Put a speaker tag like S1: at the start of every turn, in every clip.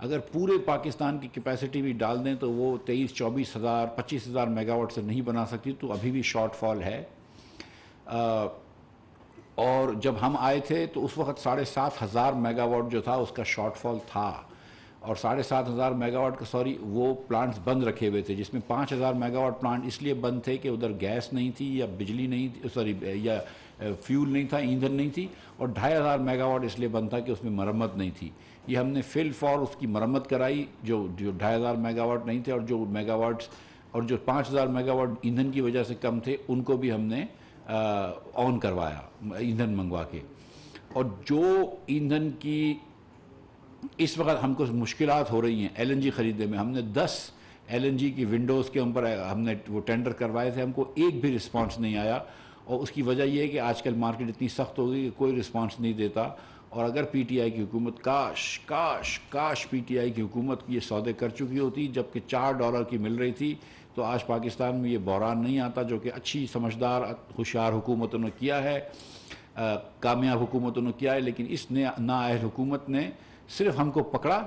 S1: اگر پورے پاکستان کی کیپیسٹی بھی ڈال دیں تو وہ 23-24 ہزار 25 ہزار میگا واٹ سے نہیں بنا سکتی، تو ابھی بھی شارٹ فال ہے۔ اور جب ہم آئے تھے تو اس وقت 7,500 میگا واٹ جو تھا اس کا شارٹ فال تھا، اور 7,500 میگا واٹ کا وہ پلانٹس بند رکھے ہوئے تھے، جس میں 5,000 میگا واٹ پلانٹ اس لیے بند تھے کہ ادھر گیس نہیں تھی یا بجلی نہیں تھی، یا فیول نہیں تھا، ایندھن نہیں تھی، اور 2,500 میگا واٹ اس لیے بند تھا کہ اس میں مرمت نہیں تھی۔ یہ ہم نے فل فور اس کی مرمت کرائی، جو 2,500 میگا واٹ نہیں تھے، اور جو میگا واٹس اور جو 5,000 میگا واٹ ایندھن کی وجہ سے کم تھے ان کو بھی ہم نے آن کروایا ایندھن منگوا کے۔ اور جو ایندھن کی اس وقت ہم کو مشکلات ہو رہی ہیں ایل این جی خریدنے میں، ہم نے 10 ایل این جی کی ونڈوز کے اوپر ہم نے وہ ٹینڈر کروائے تھے، ہم کو ایک بھی رسپانس نہیں آیا، اور اس کی وجہ یہ ہے کہ آج کل مارکیٹ اتنی سخت ہو گئی کہ کوئی رسپانس نہیں دیتا۔ اور اگر پی ٹی آئی کی حکومت کاش پی ٹی آئی کی حکومت یہ سودے کر چکی ہوتی، جبکہ $4 کی مل رہی تھی، تو آج پاکستان میں یہ بحران نہیں آتا، جو کہ اچھی سمجھدار ہوشیار حکومتوں نے کیا ہے، کامیاب حکومتوں نے کیا ہے۔ لیکن اس نااہل حکومت نے صرف ہم کو پکڑا،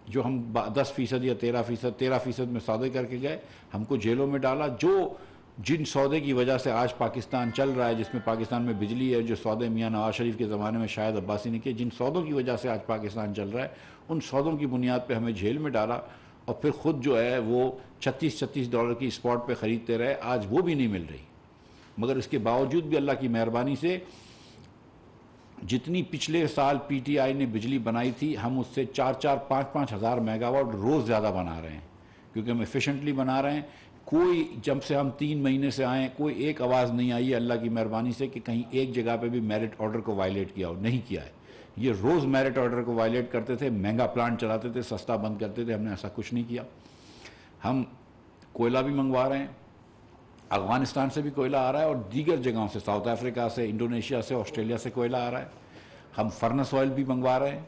S1: جو ہم 10% یا 13% میں سودے کر کے گئے، ہم کو جیلوں میں ڈالا۔ جن سودے کی وجہ سے آج پاکستان چل رہا ہے، جس میں پاکستان میں بجلی ہے، جو سودے میاں نواز شریف کے زمانے میں شاہد عباسی نے کیے، جن سودوں کی وجہ سے آج پاکستان چل رہا ہے، ان سودوں کی بنیاد پہ ہمیں جیل میں ڈالا، اور پھر خود جو ہے وہ $36 کی اسپاٹ پہ خریدتے رہے، آج وہ بھی نہیں مل رہی۔ مگر اس کے باوجود بھی اللہ کی مہربانی سے جتنی پچھلے سال پی ٹی آئی نے بجلی بنائی تھی، ہم اس سے 5,000 ہزار میگا واٹ روز زیادہ بنا رہے ہیں، کیونکہ ہم ایفیشنٹلی بنا رہے ہیں۔ کوئی جب سے ہم 3 مہینے سے آئیں، کوئی ایک آواز نہیں آئی ہے اللہ کی مہربانی سے کہ کہیں ایک جگہ پہ بھی میرٹ آرڈر کو وائلیٹ کیا ہو، نہیں کیا ہے۔ یہ روز میرٹ آرڈر کو وائلیٹ کرتے تھے، مہنگا پلانٹ چلاتے تھے، سستا بند کرتے تھے، ہم نے ایسا کچھ نہیں کیا۔ ہم کوئلہ بھی منگوا رہے ہیں، افغانستان سے بھی کوئلہ آ رہا ہے، اور دیگر جگہوں سے، ساؤتھ افریقہ سے، انڈونیشیا سے، آسٹریلیا سے کوئلہ آ رہا ہے۔ ہم فرنس آئل بھی منگوا رہے ہیں،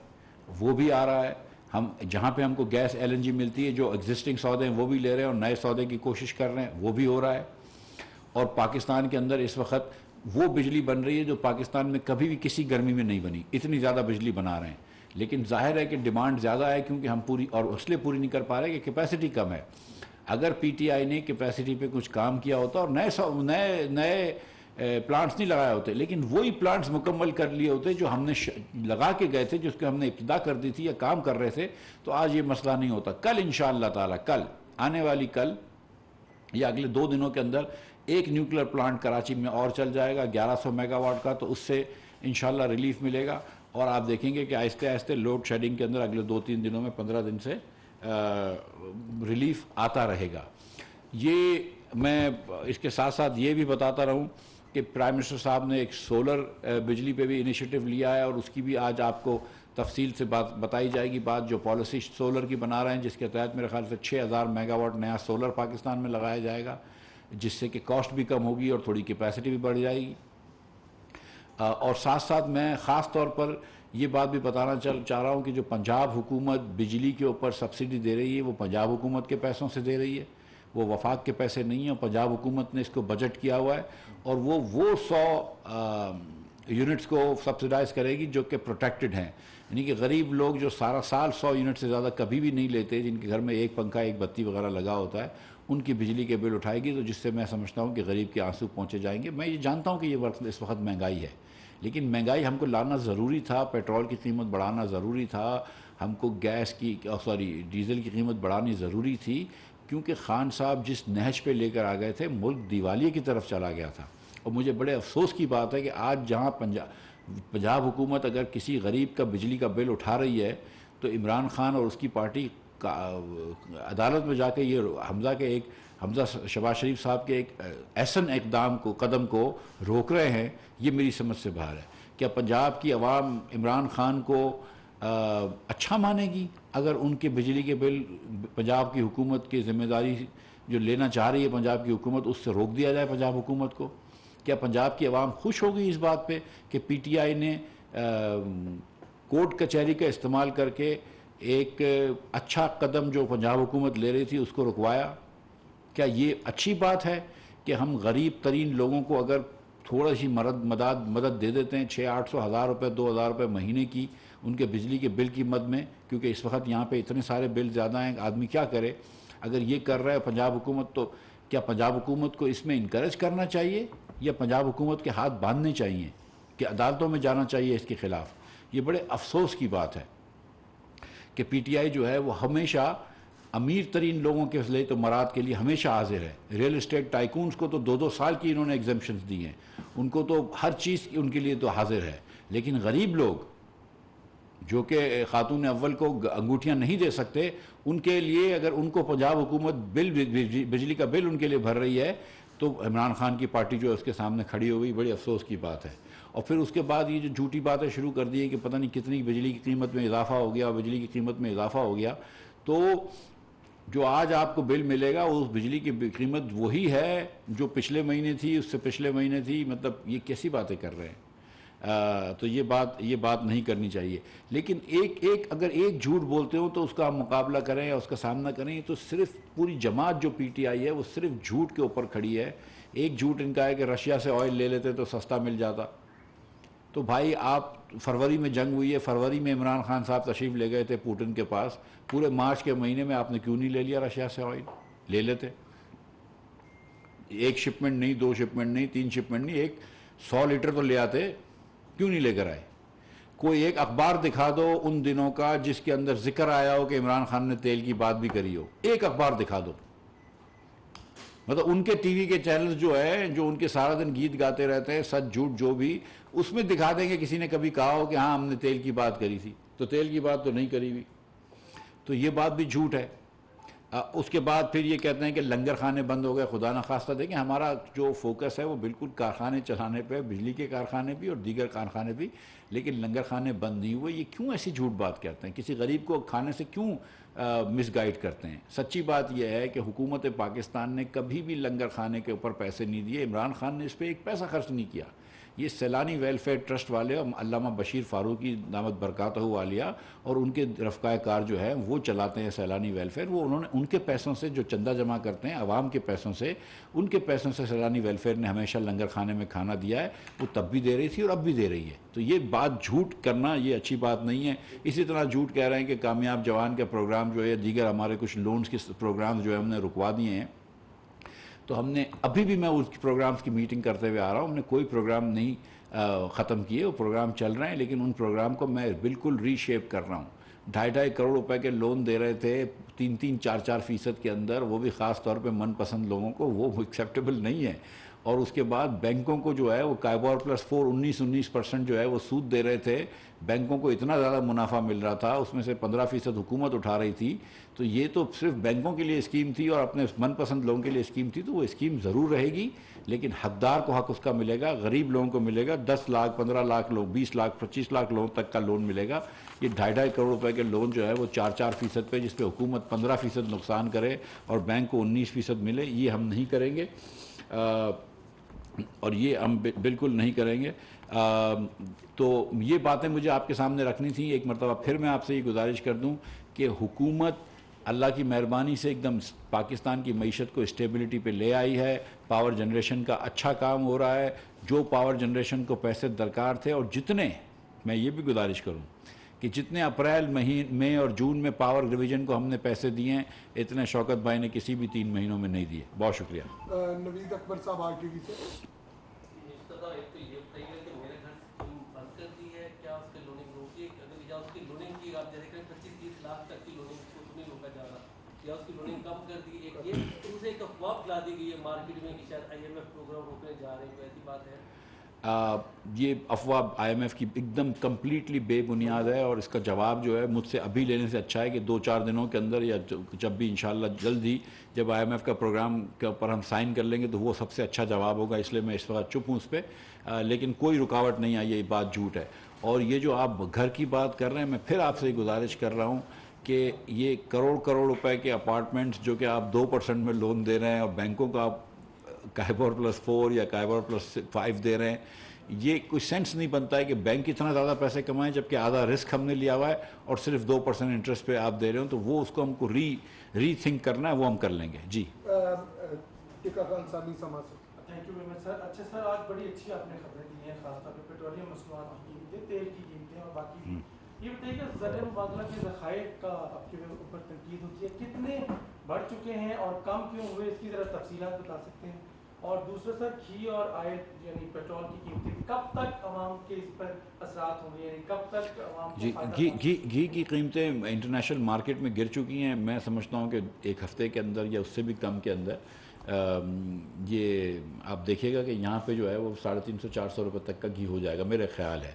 S1: وہ بھی آ رہا ہے۔ ہم جہاں پہ ہم کو گیس ایل این جی ملتی ہے، جو ایگزسٹنگ سودے ہیں وہ بھی لے رہے ہیں، اور نئے سودے کی کوشش کر رہے ہیں، وہ بھی ہو رہا ہے۔ اور پاکستان کے اندر اس وقت وہ بجلی بن رہی ہے جو پاکستان میں کبھی بھی کسی گرمی میں نہیں بنی، اتنی زیادہ بجلی بنا رہے ہیں۔ لیکن ظاہر ہے کہ ڈیمانڈ زیادہ ہے، کیونکہ ہم پوری اور اس لیے پوری نہیں کر پا رہے کہ کیپیسٹی کم ہے۔ اگر پی ٹی آئی نے کیپیسٹی پہ کچھ کام کیا ہوتا اور نئے پلانٹس نہیں لگائے ہوتے، لیکن وہی پلانٹس مکمل کر لیے ہوتے جو ہم نے لگا کے گئے تھے، جس کے ہم نے ابتدا کر دی تھی یا کام کر رہے تھے، تو آج یہ مسئلہ نہیں ہوتا۔ کل انشاءاللہ تعالی، کل آنے والی کل یا اگلے 2 دنوں کے اندر ایک نیوکلیر پلانٹ کراچی میں اور چل جائے گا 1100 میگا واٹ کا، تو اس سے انشاءاللہ ریلیف ملے گا، اور آپ دیکھیں گے کہ آہستہ آہستہ لوڈ شیڈنگ کے اندر اگلے 2-3 دنوں میں 15 دن سے ریلیف آتا رہے گا۔ یہ میں اس کے ساتھ ساتھ یہ بھی بتاتا رہوں کہ پرائم منسٹر صاحب نے ایک سولر بجلی پہ بھی انیشیٹو لیا ہے، اور اس کی بھی آج آپ کو تفصیل سے بتائی جائے گی بات، جو پالیسی سولر کی بنا رہے ہیں، جس کے تحت میرے خیال سے 6,000 میگا واٹ نیا سولر پاکستان میں لگایا جائے گا، جس سے کہ کاسٹ بھی کم ہوگی اور تھوڑی کیپیسٹی بھی بڑھ جائے گی۔ اور ساتھ ساتھ میں خاص طور پر یہ بات بھی بتانا چاہ رہا ہوں کہ جو پنجاب حکومت بجلی کے اوپر سبسڈی دے رہی ہے، وہ پنجاب حکومت کے پیسوں سے دے رہی ہے، وہ وفاق کے پیسے نہیں ہیں۔ پنجاب حکومت نے اس کو بجٹ کیا ہوا ہے، اور وہ 100 یونٹس کو سبسڈائز کرے گی جو کہ پروٹیکٹڈ ہیں، یعنی کہ غریب لوگ جو سارا سال 100 یونٹ سے زیادہ کبھی بھی نہیں لیتے، جن کے گھر میں ایک پنکھا ایک بتی وغیرہ لگا ہوتا ہے، ان کی بجلی کے بل اٹھائے گی، تو جس سے میں سمجھتا ہوں کہ غریب کے آنسو پہنچے جائیں گے۔ میں یہ جانتا ہوں کہ یہ وقت اس وقت مہنگائی ہے، لیکن مہنگائی ہم کو لانا ضروری تھا، پیٹرول کی قیمت بڑھانا ضروری تھا، ہم کو ڈیزل کی قیمت بڑھانی ضروری تھی، کیونکہ خان صاحب جس نہج پہ لے کر آ گئے تھے، ملک دیوالیے کی طرف چلا گیا تھا۔ اور مجھے بڑے افسوس کی بات ہے کہ آج جہاں پنجاب حکومت اگر کسی غریب کا بجلی کا بل اٹھا رہی ہے، تو عمران خان اور اس کی پارٹی عدالت میں جا کے یہ حمزہ شہباز شریف صاحب کے ایک احسن قدم کو روک رہے ہیں، یہ میری سمجھ سے باہر ہے۔ کیا پنجاب کی عوام عمران خان کو اچھا مانے گی اگر ان کے بجلی کے بل پنجاب کی حکومت کی ذمہ داری جو لینا چاہ رہی ہے پنجاب کی حکومت، اس سے روک دیا جائے پنجاب حکومت کو؟ کیا پنجاب کی عوام خوش ہوگی اس بات پہ کہ پی ٹی آئی نے کورٹ کچہری کا استعمال کر کے ایک اچھا قدم جو پنجاب حکومت لے رہی تھی اس کو رکوایا؟ کیا یہ اچھی بات ہے کہ ہم غریب ترین لوگوں کو اگر تھوڑا سی مدد دے دیتے ہیں، 600-800 ہزار روپے 2,000 روپے مہینے کی، ان کے بجلی کے بل کی مد میں، کیونکہ اس وقت یہاں پہ اتنے سارے بل زیادہ ہیں، آدمی کیا کرے؟ اگر یہ کر رہا ہے پنجاب حکومت، تو کیا پنجاب حکومت کو اس میں انکریج کرنا چاہیے یا پنجاب حکومت کے ہاتھ باندھنے چاہیے کہ عدالتوں میں جانا چاہیے اس کے خلاف؟ یہ بڑے افسوس کی بات ہے کہ پی ٹی آئی جو ہے وہ ہمیشہ امیر ترین لوگوں کے لیے تو مراد کے لیے ہمیشہ حاضر ہے. ریئل اسٹیٹ ٹائکونز کو تو 2-2 سال کی انہوں نے ایگزمپشنز دی ہیں، ان کو تو ہر چیز ان کے لیے تو حاضر ہے. لیکن غریب لوگ جو کہ خاتون اول کو انگوٹھیاں نہیں دے سکتے، ان کے لیے اگر ان کو پنجاب حکومت بجلی کا بل ان کے لیے بھر رہی ہے تو عمران خان کی پارٹی جو ہے اس کے سامنے کھڑی ہو گئی. بڑی افسوس کی بات ہے. اور پھر اس کے بعد یہ جو جھوٹی باتیں شروع کر دی ہے کہ پتہ نہیں کتنی بجلی کی قیمت میں اضافہ ہو گیا، بجلی کی قیمت میں اضافہ ہو گیا، تو جو آج آپ کو بل ملے گا اس بجلی کی قیمت وہی ہے جو پچھلے مہینے تھی، اس سے پچھلے مہینے تھی. مطلب یہ کیسی باتیں کر رہے ہیں؟ تو یہ بات نہیں کرنی چاہیے. لیکن اگر ایک جھوٹ بولتے ہو تو اس کا مقابلہ کریں یا اس کا سامنا کریں. تو صرف پوری جماعت جو پی ٹی آئی ہے وہ صرف جھوٹ کے اوپر کھڑی ہے. ایک جھوٹ ان کا ہے کہ رشیا سے آئل لے لیتے تو سستا مل جاتا. تو بھائی آپ فروری میں جنگ ہوئی ہے، فروری میں عمران خان صاحب تشریف لے گئے تھے پوٹن کے پاس، پورے مارچ کے مہینے میں آپ نے کیوں نہیں لے لیا رشیا سے آئل؟ لے لیتے. ایک شپمنٹ نہیں، 2 شپمنٹ نہیں، 3 شپمنٹ نہیں، 100 لیٹر تو لے آتے. کیوں نہیں لے کر آئے؟ کوئی ایک اخبار دکھا دو ان دنوں کا جس کے اندر ذکر آیا ہو کہ عمران خان نے تیل کی بات بھی کری ہو. ایک اخبار دکھا دو. مطلب ان کے ٹی وی کے چینلز جو ہے جو ان کے سارا دن گیت گاتے رہتے ہیں، سچ جھوٹ جو بھی، اس میں دکھا دیں گے کسی نے کبھی کہا ہو کہ ہاں ہم نے تیل کی بات کری تھی. تو تیل کی بات تو نہیں کری ہوئی. تو یہ بات بھی جھوٹ ہے. اس کے بعد پھر یہ کہتے ہیں کہ لنگر خانے بند ہو گئے. خدا نخواستہ دیکھیں ہمارا جو فوکس ہے وہ بالکل کارخانے چلانے پہ، بجلی کے کارخانے بھی اور دیگر کارخانے بھی، لیکن لنگر خانے بند نہیں ہوئے. یہ کیوں ایسی جھوٹ بات کہتے ہیں؟ کسی غریب کو کھانے سے کیوں مس گائیڈ کرتے ہیں؟ سچی بات یہ ہے کہ حکومت پاکستان نے کبھی بھی لنگر خانے کے اوپر پیسے نہیں دیے. عمران خان نے اس پہ ایک پیسہ خرچ نہیں کیا. یہ سیلانی ویلفیئر ٹرسٹ والے اور علامہ بشیر فاروقی دامت برکاتہ عالیہ اور ان کے رفقائے کار جو ہیں وہ چلاتے ہیں سیلانی ویلفیئر. وہ انہوں نے ان کے پیسوں سے جو چندہ جمع کرتے ہیں عوام کے پیسوں سے، ان کے پیسوں سے سیلانی ویلفیئر نے ہمیشہ لنگر خانے میں کھانا دیا ہے. وہ تب بھی دے رہی تھی اور اب بھی دے رہی ہے. تو یہ بات جھوٹ کرنا یہ اچھی بات نہیں ہے. اسی طرح جھوٹ کہہ رہے ہیں کہ کامیاب جوان کا پروگرام جو ہے، دیگر ہمارے کچھ لونز کے پروگرام جو ہے ہم نے رکوا دیے ہیں. تو ہم نے ابھی بھی میں اس پروگرامز کی میٹنگ کرتے ہوئے آ رہا ہوں، ہم نے کوئی پروگرام نہیں ختم کیے. وہ پروگرام چل رہے ہیں لیکن ان پروگرام کو میں بالکل ری شیپ کر رہا ہوں. 2.5 کروڑ روپے کے لون دے رہے تھے 3-4% کے اندر، وہ بھی خاص طور پہ من پسند لوگوں کو، وہ ایکسیپٹیبل نہیں ہے. اور اس کے بعد بینکوں کو جو ہے وہ کائبور +4 19% جو ہے وہ سود دے رہے تھے. بینکوں کو اتنا زیادہ منافع مل رہا تھا، اس میں سے 15% حکومت اٹھا رہی تھی. تو یہ تو صرف بینکوں کے لیے اسکیم تھی اور اپنے من پسند لوگوں کے لیے اسکیم تھی. تو وہ اسکیم ضرور رہے گی لیکن حقدار کو حق اس کا ملے گا. غریب لوگوں کو ملے گا. 10 لاکھ 15 لاکھ لوگ، 20 لاکھ 25 لاکھ لوگوں تک کا لون ملے گا. یہ 2.5 کروڑ روپے کے لون جو ہے وہ 4% پہ، جس پہ حکومت 15% نقصان کرے اور بینک کو 19% ملے، یہ ہم نہیں کریں گے. اور یہ ہم بالکل نہیں کریں گے. تو یہ باتیں مجھے آپ کے سامنے رکھنی تھیں. ایک مرتبہ پھر میں آپ سے یہ گزارش کر دوں کہ حکومت اللہ کی مہربانی سے ایک دم پاکستان کی معیشت کو اسٹیبلٹی پہ لے آئی ہے. پاور جنریشن کا اچھا کام ہو رہا ہے. جو پاور جنریشن کو پیسے درکار تھے، اور جتنے، میں یہ بھی گزارش کروں کہ جتنے اپریل مئی اور جون میں پاور ڈویژن کو ہم نے پیسے دیے ہیں، اتنے شوکت بھائی نے کسی بھی 3 مہینوں میں نہیں دیے. بہت شکریہ.
S2: نوید اکبر صاحب آر ٹی وی سے.
S3: یا اس کی لوننگ کم کر دی، ایک یہ اسے ایک افواہ پھیلا دی گئی ہے مارکیٹ میں کہ شاید آئی ایم ایف پروگرام روکنے جا رہے ہیں، کوئی ایسی بات ہے؟
S1: یہ افواہ آئی ایم ایف کی ایک دم کمپلیٹلی بے بنیاد ہے. اور اس کا جواب جو ہے مجھ سے ابھی لینے سے اچھا ہے کہ 2-4 دنوں کے اندر یا جب بھی انشاءاللہ جلد ہی جب آئی ایم ایف کا پروگرام کے اوپر ہم سائن کر لیں گے تو وہ سب سے اچھا جواب ہوگا. اس لیے میں اس وقت چپ ہوں اس پہ. لیکن کوئی رکاوٹ نہیں آئی، یہ بات جھوٹ ہے. اور یہ جو آپ گھر کی بات کر رہے ہیں، میں پھر آپ سے یہ گزارش کر رہا ہوں کہ یہ کروڑ روپے کے اپارٹمنٹس جو کہ آپ 2% میں لون دے رہے ہیں اور بینکوں کا آپ کائبور +4 یا کائبور +5 دے رہے ہیں، یہ کوئی سینس نہیں بنتا ہے کہ بینک اتنا زیادہ پیسے کمائیں جبکہ آدھا رسک ہم نے لیا ہوا ہے اور صرف 2% انٹرسٹ پہ آپ دے رہے ہو. تو وہ اس کو ہم کو ری تھنک کرنا ہے، وہ ہم کر لیں گے. جی
S2: تھینک یو ویری مچ سر. اچھا سر، آج بڑی اچھی آپ نے خبریں دی ہیں، خاص طور پہ پیٹرولیم مصنوعات کی قیمتیں، تیل کی قیمتیں اور باقی یہ بتائیے کہ زر مبادلہ کے ذخائر کا آپ کے اوپر تنقید ہوتی ہے، کتنے بڑھ چکے ہیں اور کم کیوں ہوئے، اس کی ذرا تفصیلات بتا سکتے ہیں؟ اور دوسرا سر، گھی اور آئل یعنی پیٹرول کی قیمتیں کب تک عوام کے اس پر اثرات ہوں گے، یعنی کب تک عوام کو
S1: جی گھی کی قیمتیں انٹرنیشنل مارکیٹ میں گر چکی ہیں. میں سمجھتا ہوں کہ ایک ہفتے کے اندر یا اس سے بھی کم کے اندر یہ آپ دیکھیے گا کہ یہاں پہ جو ہے وہ 350-400 روپے تک کا گھی ہو جائے گا میرا خیال ہے.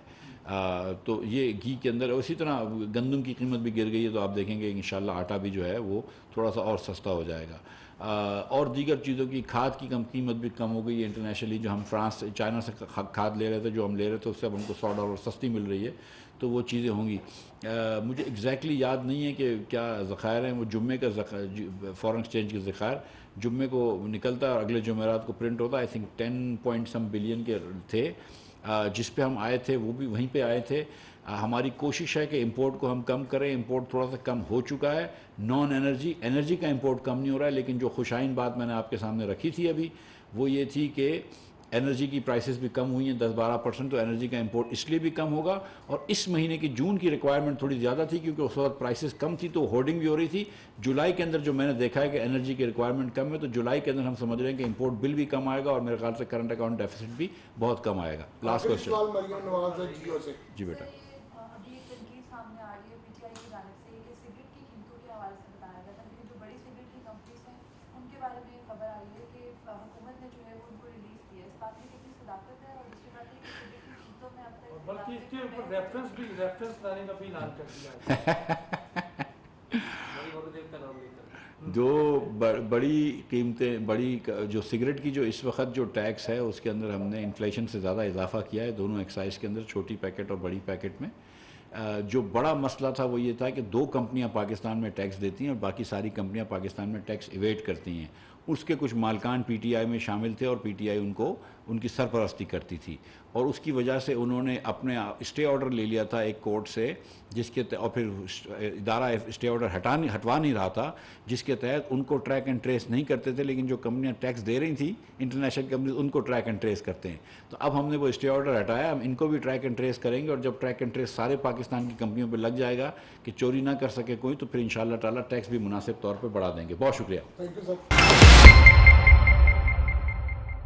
S1: تو یہ گھی کے اندر اسی طرح گندم کی قیمت بھی گر گئی ہے، تو آپ دیکھیں گے انشاءاللہ آٹا بھی جو ہے وہ تھوڑا سا اور سستا ہو جائے گا. اور دیگر چیزوں کی کھاد کی قیمت بھی کم ہو گئی ہے انٹرنیشنلی. جو ہم فرانس چائنا سے کھاد لے رہے تھے، جو ہم لے رہے تھے، اس سے اب ہم کو $100 سستی مل رہی ہے، تو وہ چیزیں ہوں گی. مجھے ایگزیکٹلی یاد نہیں ہے کہ کیا ذخائر ہیں. وہ جمعے کا فارن ایکسچینج کے ذخائر جمعے کو نکلتا ہے اور اگلے جمعرات کو پرنٹ ہوتا ہے. آئی تھنک 10 بلین کے تھے جس پہ ہم آئے تھے، وہ بھی وہیں پہ آئے تھے. ہماری کوشش ہے کہ امپورٹ کو ہم کم کریں. امپورٹ تھوڑا سا کم ہو چکا ہے. نان انرجی کا امپورٹ کم نہیں ہو رہا ہے، لیکن جو خوشائن بات میں نے آپ کے سامنے رکھی تھی ابھی، وہ یہ تھی کہ انرجی کی پرائسز بھی کم ہوئی ہیں 10-12%. تو انرجی کا امپورٹ اس لیے بھی کم ہوگا. اور اس مہینے کی جون کی ریکوائرمنٹ تھوڑی زیادہ تھی کیونکہ اس وقت پرائسز کم تھی، تو ہورڈنگ بھی ہو رہی تھی. جولائی کے اندر جو میں نے دیکھا ہے کہ انرجی کی ریکوائرمنٹ کم ہے، تو جولائی کے اندر ہم سمجھ رہے ہیں کہ امپورٹ بل بھی کم آئے گا اور میرے خیال سے کرنٹ اکاؤنٹ ڈیفیسٹ بھی بہت کم آئے گا. Last question.
S2: سوال مریم نواز ہے جیو سے.
S1: جی بیٹا.
S4: ابھی ایک تنقید سامنے آ رہی ہے پی ٹی آئی کی جانب سے کہ سگریٹ کی قیمتوں کے حوالے سے بتایا گیا تھا کہ جو بڑی سگریٹ کی کمپنیز ہیں ان کے بارے میں خبر آئی ہے کہ حکومت نے جو ہے وہ ان کو ریلیز کیا ہے. اس بات میں کتنی صداقت ہے؟ اور دوسری بات یہ کہ سگریٹ کی قیمتوں میں اب تک
S2: بلکہ اس کے اوپر ریفرنس لانے کا بھی اعلان کر دیا ہے.
S3: بڑی گورودیو کا نام لے کر
S1: جو بڑی قیمتیں، بڑی جو سگریٹ کی جو اس وقت جو ٹیکس ہے اس کے اندر ہم نے انفلیشن سے زیادہ اضافہ کیا ہے دونوں ایکسائز کے اندر، چھوٹی پیکٹ اور بڑی پیکٹ میں. جو بڑا مسئلہ تھا وہ یہ تھا کہ 2 کمپنیاں پاکستان میں ٹیکس دیتی ہیں اور باقی ساری کمپنیاں پاکستان میں ٹیکس ایویٹ کرتی ہیں. اس کے کچھ مالکان پی ٹی آئی میں شامل تھے اور پی ٹی آئی ان کی سرپرستی کرتی تھی، اور اس کی وجہ سے انہوں نے اپنے اسٹے آرڈر لے لیا تھا ایک کورٹ سے، جس کے اور پھر ادارہ اسٹے آرڈر ہٹوا نہیں رہا تھا، جس کے تحت ان کو ٹریک اینڈ ٹریس نہیں کرتے تھے، لیکن جو کمپنیاں ٹیکس دے رہی تھیں انٹرنیشنل کمپنیز ان کو ٹریک اینڈ ٹریس کرتے ہیں. تو اب ہم نے وہ اسٹے آرڈر ہٹایا، ہم ان کو بھی ٹریک اینڈ ٹریس کریں گے. اور جب ٹریک اینڈ ٹریس سارے پاکستان کی کمپنیوں پہ لگ جائے گا کہ چوری نہ کر سکے کوئی، تو پھر انشاءاللہ تعالیٰ ٹیکس بھی مناسب طور پہ بڑھا دیں گے. بہت شکریہ.
S2: Thank you sir.